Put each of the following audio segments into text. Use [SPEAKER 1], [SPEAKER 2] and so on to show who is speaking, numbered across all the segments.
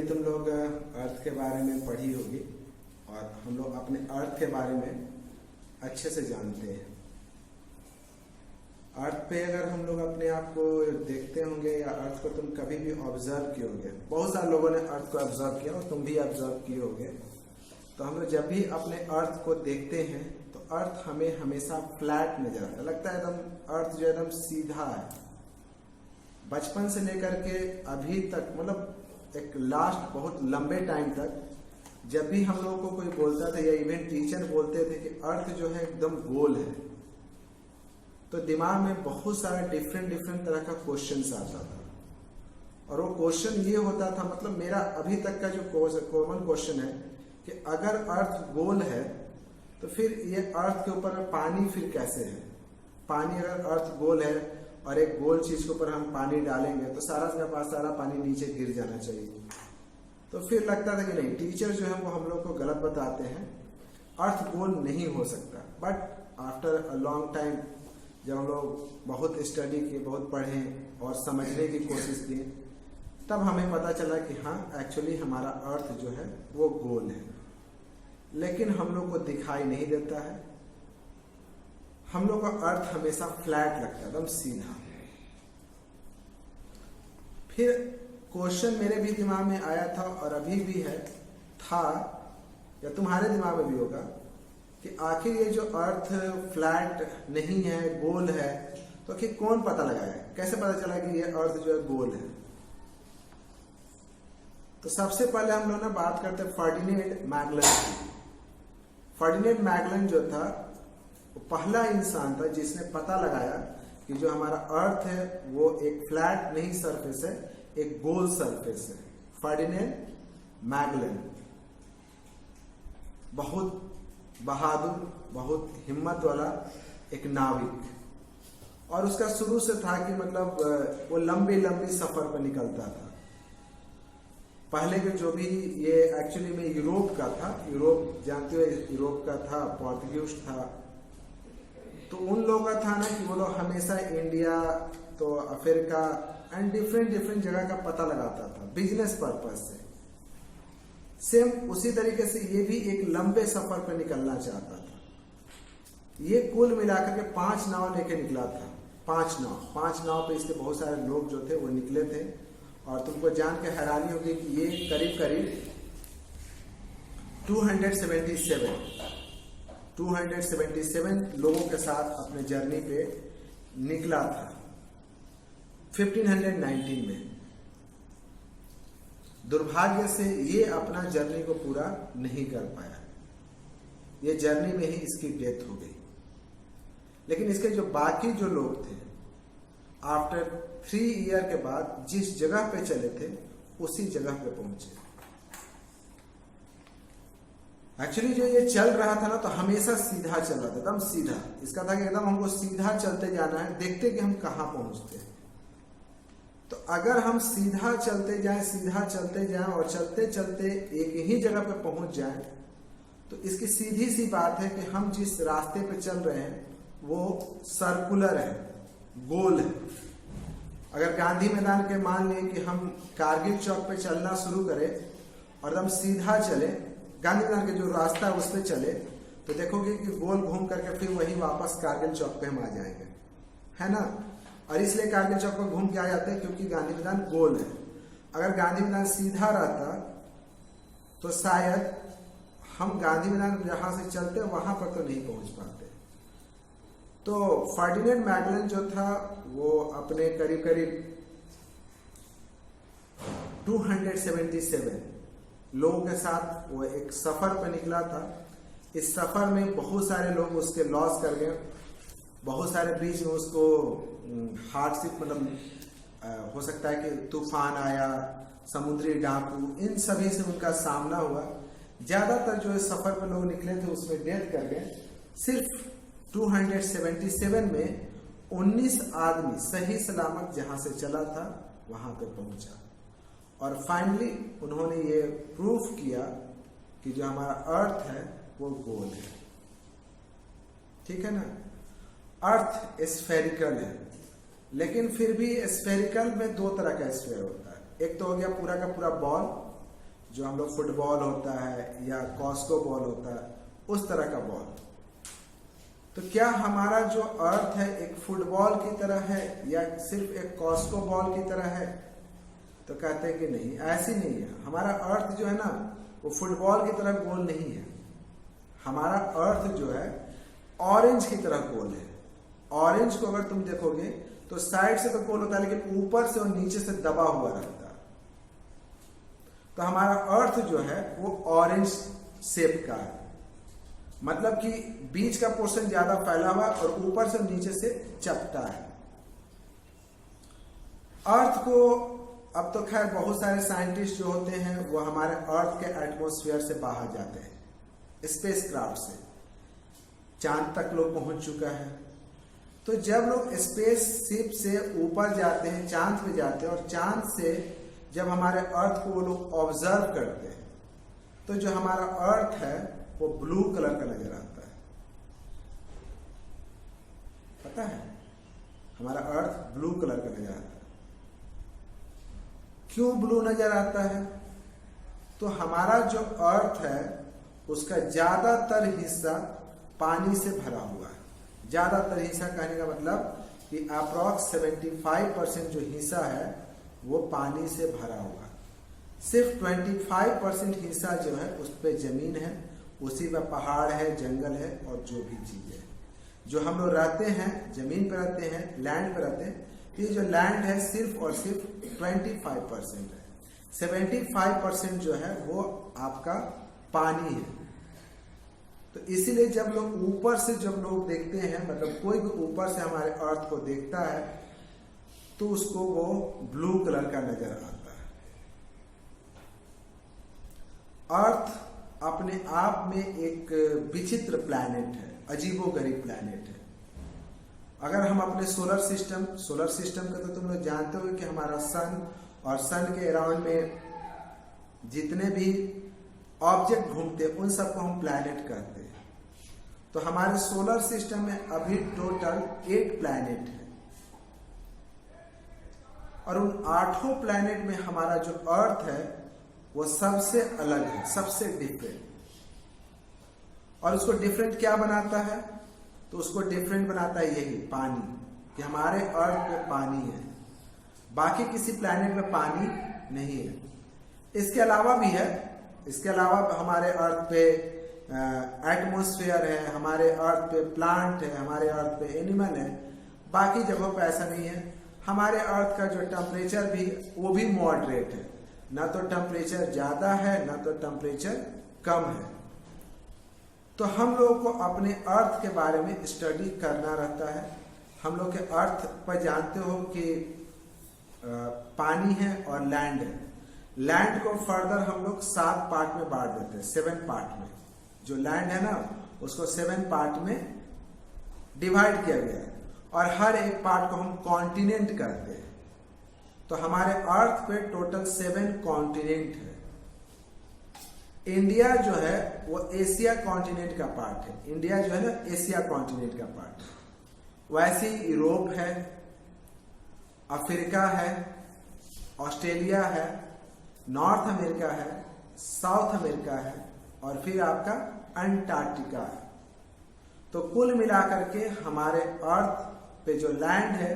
[SPEAKER 1] तुम लोग अर्थ के बारे में पढ़ी होगी और हम लोग अपने अर्थ के बारे में अच्छे से जानते हैं। अर्थ पे अगर हम लोग अपने आप को देखते होंगे या अर्थ को तुम कभी भी ऑब्जर्व किए होंगे, बहुत सारे लोगों ने अर्थ को ऑब्जर्व किया और तुम भी ऑब्जर्व किए होंगे। तो हम लोग जब भी अपने अर्थ को देखते हैं तो अर्थ हमें हमेशा फ्लैट नजर आता है, लगता है एकदम अर्थ जो एकदम सीधा है। बचपन से लेकर के अभी तक, मतलब एक लास्ट बहुत लंबे टाइम तक जब भी हम लोगों को कोई बोलता था या इवन टीचर बोलते थे कि अर्थ जो है एकदम गोल है, तो दिमाग में बहुत सारा डिफरेंट तरह का क्वेश्चंस आता था। और वो क्वेश्चन ये होता था, मतलब मेरा अभी तक का जो कॉमन क्वेश्चन है कि अगर अर्थ गोल है तो फिर ये अर्थ के ऊपर पानी फिर कैसे है? पानी अगर अर्थ गोल है और एक गोल चीज के ऊपर हम पानी डालेंगे तो सारा पानी नीचे गिर जाना चाहिए। तो फिर लगता था कि नहीं, टीचर जो है वो हम लोग को गलत बताते हैं, अर्थ गोल नहीं हो सकता। But after a long time जब हम लोग बहुत स्टडी किए, बहुत पढ़े और समझने की कोशिश की, तब हमें पता चला कि हाँ, एक्चुअली हमारा अर्थ जो है वो गोल है, लेकिन हम लोग को दिखाई नहीं देता है। हम लोग का अर्थ हमेशा फ्लैट लगता है, एकदम सीधा। फिर क्वेश्चन मेरे भी दिमाग में आया था और अभी भी है, था या तुम्हारे दिमाग में भी होगा कि आखिर ये जो अर्थ फ्लैट नहीं है, गोल है, तो आखिर कौन पता लगाया? कैसे पता चला कि ये अर्थ जो है गोल है? तो सबसे पहले हम लोग ना बात करते हैं फर्डिनेंड मैगलन की। फर्डिनेंड मैगलन जो था वो पहला इंसान था जिसने पता लगाया कि जो हमारा अर्थ है वो एक फ्लैट नहीं सरफेस है, एक गोल सरफेस है। फर्डिनेंड मैगलन बहुत बहादुर, बहुत हिम्मत वाला एक नाविक, और उसका शुरू से था कि मतलब वो लंबी सफर पर निकलता था। पहले के जो भी, ये एक्चुअली में यूरोप का था, यूरोप जानते हो, यूरोप का था, पोर्तुगीज था। तो उन लोगों का था ना कि वो लोग हमेशा इंडिया तो अफ्रीका एंड डिफरेंट जगह का पता लगाता था बिजनेस पर्पज से। सेम उसी तरीके से ये भी एक लंबे सफर पर निकलना चाहता था। ये कुल मिलाकर के 5 नाव लेके निकला था। 5 नाव पे इसके बहुत सारे लोग जो थे वो निकले थे। और तुमको जान के हैरानी होगी कि ये करीब 277 लोगों के साथ अपने जर्नी पे निकला था 1519 में। दुर्भाग्य से ये अपना जर्नी को पूरा नहीं कर पाया, ये जर्नी में ही इसकी डेथ हो गई। लेकिन इसके जो बाकी जो लोग थे, आफ्टर 3 ईयर के बाद जिस जगह पे चले थे उसी जगह पे पहुंचे। एक्चुअली जो ये चल रहा था ना, तो हमेशा सीधा चल रहा था, एकदम सीधा। इसका था कि एकदम हमको सीधा चलते जाना है, देखते कि हम कहां पहुंचते हैं। तो अगर हम सीधा चलते जाएं और चलते चलते एक ही जगह पे पहुंच जाएं, तो इसकी सीधी सी बात है कि हम जिस रास्ते पे चल रहे हैं वो सर्कुलर है, गोल है। अगर गांधी मैदान के मान लें कि हम कारगिल चौक पे चलना शुरू करें और एकदम सीधा चले, गांधी मैदान के जो रास्ता है उस पे चले, तो देखोगे कि गोल घूम करके फिर वही वापस कारगिल चौक पे हम आ जाएंगे, है ना। और इसलिए कारगिल चौक पर घूम के आ जाते हैं क्योंकि गांधी मैदान गोल है। अगर गांधी मैदान सीधा रहता तो शायद हम गांधी मैदान जहां से चलते वहां पर तो नहीं पहुंच पाते। तो फर्डिनेंड मैगलन जो था वो अपने करीब 277 लोगों के साथ वो एक सफर पर निकला था। इस सफर में बहुत सारे लोग उसके लॉस कर गए, बहुत सारे बीच में उसको हार्डशिप, मतलब हो सकता है कि तूफान आया, समुद्री डाकू, इन सभी से उनका सामना हुआ। ज्यादातर जो इस सफर पर लोग निकले थे उसमें डेथ कर गए। सिर्फ 277 में 19 आदमी सही सलामत जहां से चला था वहां पे पहुंचा। और फाइनली उन्होंने ये प्रूफ किया कि जो हमारा अर्थ है वो गोल है। ठीक है ना। अर्थ स्फेरिकल है, लेकिन फिर भी स्फेरिकल में 2 तरह का स्फेयर होता है। एक तो हो गया पूरा का पूरा बॉल, जो हम लोग फुटबॉल होता है या कॉस्को बॉल होता है, उस तरह का बॉल। तो क्या हमारा जो अर्थ है एक फुटबॉल की तरह है या सिर्फ एक कॉस्को बॉल की तरह है? तो कहते हैं कि नहीं, ऐसी नहीं है। हमारा अर्थ जो है ना वो फुटबॉल की तरह गोल नहीं है। हमारा अर्थ जो है ऑरेंज की तरह गोल है। ऑरेंज को अगर तुम देखोगे तो साइड से तो गोल होता है, लेकिन ऊपर से और नीचे से दबा हुआ रहता है। तो हमारा अर्थ जो है वो ऑरेंज शेप का है, मतलब कि बीच का पोर्शन ज्यादा फैला हुआ और ऊपर से नीचे से चपटा है। अर्थ को अब तो खैर बहुत सारे साइंटिस्ट जो होते हैं वो हमारे अर्थ के एटमॉस्फेयर से बाहर जाते हैं, स्पेसक्राफ्ट से। चांद तक लोग पहुंच चुका है। तो जब लोग स्पेसशिप से ऊपर जाते हैं, चांद पे जाते हैं, और चांद से जब हमारे अर्थ को वो लोग ऑब्जर्व करते हैं, तो जो हमारा अर्थ है वो ब्लू कलर का नजर आता है। पता है, हमारा अर्थ ब्लू कलर का नजर आता है। क्यों ब्लू नजर आता है? तो हमारा जो अर्थ है उसका ज्यादातर हिस्सा पानी से भरा हुआ है। ज्यादातर हिस्सा कहने का मतलब कि अप्रॉक्स 75% जो हिस्सा है वो पानी से भरा हुआ है। सिर्फ 25% हिस्सा जो है उस पे जमीन है, उसी में पहाड़ है, जंगल है और जो भी चीजें है। जो हम लोग रहते हैं जमीन पे रहते हैं, लैंड पे रहते हैं, ये जो लैंड है सिर्फ और सिर्फ 25% है। 75% जो है वो आपका पानी है। तो इसीलिए जब लोग ऊपर से जब लोग देखते हैं, मतलब कोई भी ऊपर से हमारे अर्थ को देखता है तो उसको वो ब्लू कलर का नजर आता है। अर्थ अपने आप में एक विचित्र प्लैनेट है, अजीबोगरीब प्लैनेट है। अगर हम अपने सोलर सिस्टम का तो तुम लोग जानते हो कि हमारा सन और सन के अराउंड में जितने भी ऑब्जेक्ट घूमते हैं उन सबको हम प्लैनेट कहते हैं। तो हमारे सोलर सिस्टम में अभी टोटल 8 प्लैनेट है, और उन 8 प्लैनेट में हमारा जो अर्थ है वो सबसे अलग है, सबसे डिफरेंट। और उसको डिफरेंट क्या बनाता है? तो उसको डिफरेंट बनाता है यही पानी, कि हमारे अर्थ पे पानी है, बाकी किसी प्लैनेट में पानी नहीं है। इसके अलावा भी है, इसके अलावा हमारे अर्थ पे एटमॉस्फेयर है, हमारे अर्थ पे प्लांट है, हमारे अर्थ पे एनिमल है, बाकी जगहों पे ऐसा नहीं है। हमारे अर्थ का जो टेम्परेचर भी वो भी मॉडरेट है, ना तो टेम्परेचर ज्यादा है ना तो टेम्परेचर कम है। तो हम लोगों को अपने अर्थ के बारे में स्टडी करना रहता है। हम लोग के अर्थ पर जानते हो कि पानी है और लैंड है। लैंड को फर्दर हम लोग 7 पार्ट में बांट देते हैं, 7 पार्ट में। जो लैंड है ना उसको 7 पार्ट में डिवाइड किया गया है, और हर एक पार्ट को हम कॉन्टिनेंट कहते हैं। तो हमारे अर्थ पे टोटल 7 कॉन्टिनेंट है। इंडिया जो है वो एशिया कॉन्टिनेंट का पार्ट है। इंडिया जो है ना एशिया कॉन्टिनेंट का पार्ट है। वैसे ही यूरोप है, अफ्रीका है, ऑस्ट्रेलिया है, नॉर्थ अमेरिका है, साउथ अमेरिका है, और फिर आपका अंटार्कटिका है। तो कुल मिलाकर के हमारे अर्थ पे जो लैंड है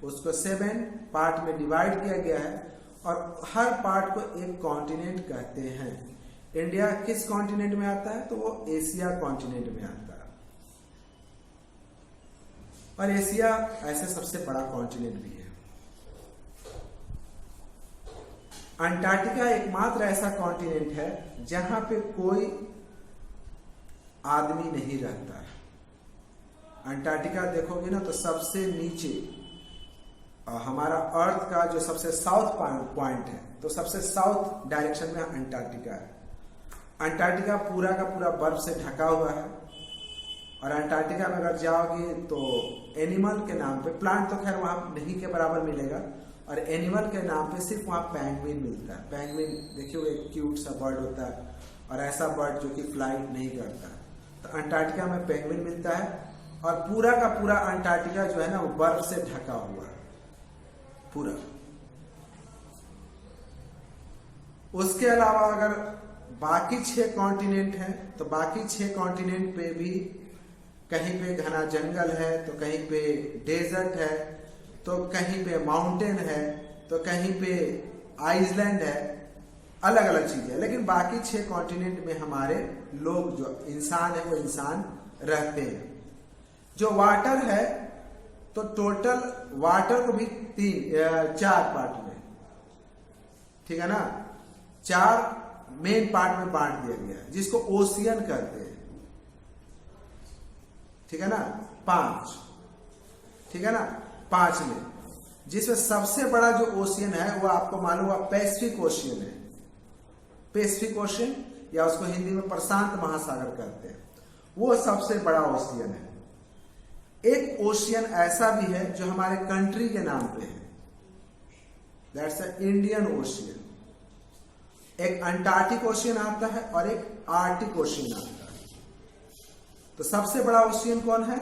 [SPEAKER 1] उसको 7 पार्ट में डिवाइड किया गया है, और हर पार्ट को एक कॉन्टिनेंट कहते हैं। इंडिया किस कॉन्टिनेंट में आता है? तो वो एशिया कॉन्टिनेंट में आता है, और एशिया ऐसे सबसे बड़ा कॉन्टिनेंट भी है। अंटार्कटिका एकमात्र ऐसा कॉन्टिनेंट है जहां पे कोई आदमी नहीं रहता है। अंटार्कटिका देखोगे ना तो सबसे नीचे हमारा अर्थ का जो सबसे साउथ पॉइंट है, तो सबसे साउथ डायरेक्शन में अंटार्कटिका है। अंटार्कटिका पूरा का पूरा बर्फ से ढका हुआ है, और अंटार्कटिका में अगर जाओगे तो एनिमल के नाम पे, प्लांट तो खैर वहां नहीं के बराबर मिलेगा, और एनिमल के नाम पे सिर्फ वहां पेंगुइन मिलता है। पेंगुइन देखिए एक क्यूट सा बर्ड होता है, और ऐसा बर्ड जो कि फ्लाइट नहीं करता। तो अंटार्कटिका में पेंगुइन मिलता है, और पूरा का पूरा अंटार्कटिका जो है ना वो बर्फ से ढका हुआ है पूरा। उसके अलावा अगर बाकी 6 कॉन्टिनेंट हैं तो बाकी 6 कॉन्टिनेंट पे भी कहीं पे घना जंगल है, तो कहीं पे डेजर्ट है, तो कहीं पे माउंटेन है, तो कहीं पे आइसलैंड है, अलग अलग चीजें है। लेकिन बाकी 6 कॉन्टिनेंट में हमारे लोग जो इंसान है वो इंसान रहते हैं। जो वाटर है तो टोटल वाटर को भी 4 पार्ट में, ठीक है ना, 4 मेन पार्ट में बांट दिया गया है, जिसको ओशियन कहते हैं, ठीक है ना, 5, ठीक है ना, 5 में, जिसमें सबसे बड़ा जो ओशियन है वो आपको मालूम है पैसिफिक ओशियन है। पैसिफिक ओशियन या उसको हिंदी में प्रशांत महासागर कहते हैं, वो सबसे बड़ा ओशियन है। एक ओशियन ऐसा भी है जो हमारे कंट्री के नाम पे है, दैट्स अ इंडियन ओशियन। एक अंटार्कटिक ओशियन आता है और एक आर्कटिक ओशियन आता है। तो सबसे बड़ा ओशियन कौन है?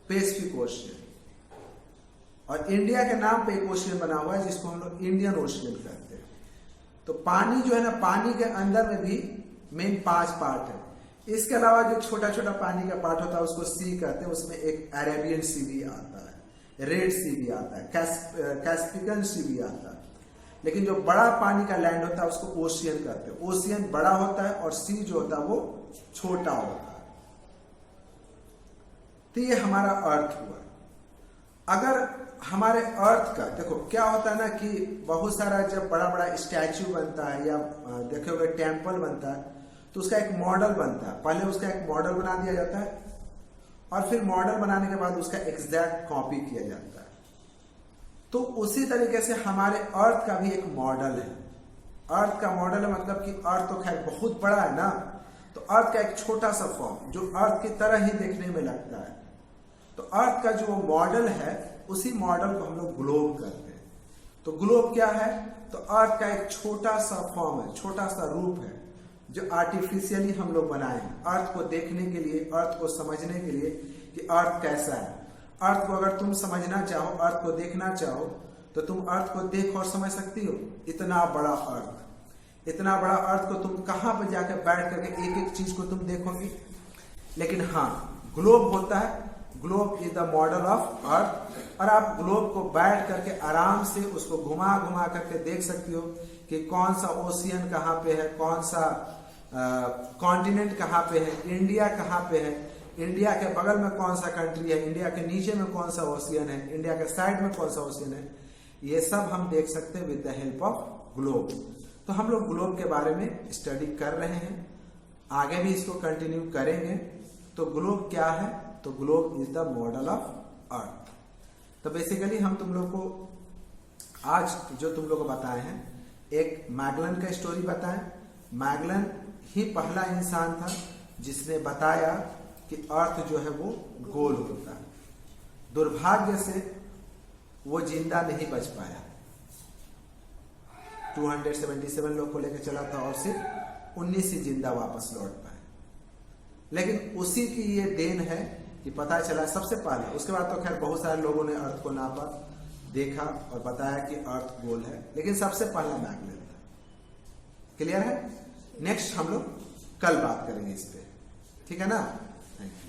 [SPEAKER 1] Pacific ocean. और इंडिया के नाम पे एक ओशियन बना हुआ है जिसको हम लोग इंडियन ओशियन कहते हैं। तो पानी जो है ना, पानी के अंदर में भी मेन 5 पार्ट है। इसके अलावा जो छोटा छोटा पानी का पार्ट होता है उसको सी कहते हैं। उसमें एक अरेबियन सी भी आता है, रेड सी भी आता है, कैस्पियन सी भी आता है। लेकिन जो बड़ा पानी का लैंड होता है उसको ओशियन कहते हैं। ओशियन बड़ा होता है और सी जो होता है वो छोटा होता है। तो ये हमारा अर्थ हुआ। अगर हमारे अर्थ का देखो क्या होता है ना कि बहुत सारा जब बड़ा बड़ा स्टैच्यू बनता है या देखोगे टेम्पल बनता है तो उसका एक मॉडल बनता है। पहले उसका एक मॉडल बना दिया जाता है और फिर मॉडल बनाने के बाद उसका एग्जैक्ट कॉपी किया जाता है। तो उसी तरीके से हमारे अर्थ का भी एक मॉडल है। अर्थ का मॉडल है मतलब कि अर्थ तो खैर बहुत बड़ा है ना, तो अर्थ का एक छोटा सा फॉर्म जो अर्थ की तरह ही देखने में लगता है, तो अर्थ का जो मॉडल है उसी मॉडल को हम लोग ग्लोब कहते हैं। तो ग्लोब क्या है? तो अर्थ का एक छोटा सा फॉर्म है, छोटा सा रूप है जो आर्टिफिशियली हम लोग बनाए हैं अर्थ को देखने के लिए, अर्थ को समझने के लिए कि अर्थ कैसा है। अर्थ को अगर तुम समझना चाहो, अर्थ को देखना चाहो तो तुम अर्थ को देख और समझ सकती हो। इतना बड़ा अर्थ, इतना बड़ा अर्थ को तुम कहां पर जाकर बैठ करके एक एक चीज को तुम देखोगी। लेकिन हाँ, ग्लोब होता है, globe is the model of earth. और आप ग्लोब को बैठ करके आराम से उसको घुमा घुमा करके देख सकती हो कि कौन सा ओशियन कहाँ पे है, कौन सा कॉन्टिनेंट कहाँ पे है, इंडिया कहाँ पे है, इंडिया के बगल में कौन सा कंट्री है, इंडिया के नीचे में कौन सा ओशियन है, इंडिया के साइड में कौन सा ओशियन है। ये सब हम देख सकते हैं with the help of globe. तो हम लोग ग्लोब के बारे में स्टडी कर रहे हैं, आगे भी इसको कंटिन्यू करेंगे। तो ग्लोब क्या है? तो globe is the model of earth. तो बेसिकली हम तुम लोग को आज जो तुम लोग को बताए हैं, एक मैगलन का स्टोरी बताएं। मैगलन ही पहला इंसान था जिसने बताया कि अर्थ जो है वो गोल होता है। दुर्भाग्य से वो जिंदा नहीं बच पाया। 277 लोग को लेकर चला था और सिर्फ 19 ही जिंदा वापस लौट पाए। लेकिन उसी की ये देन है कि पता चला सबसे पहले। उसके बाद तो खैर बहुत सारे लोगों ने अर्थ को नापा, देखा और बताया कि अर्थ गोल है, लेकिन सबसे पहला मैगलन था। क्लियर है? नेक्स्ट हम लोग कल बात करेंगे इस पे, ठीक है ना? Thank you.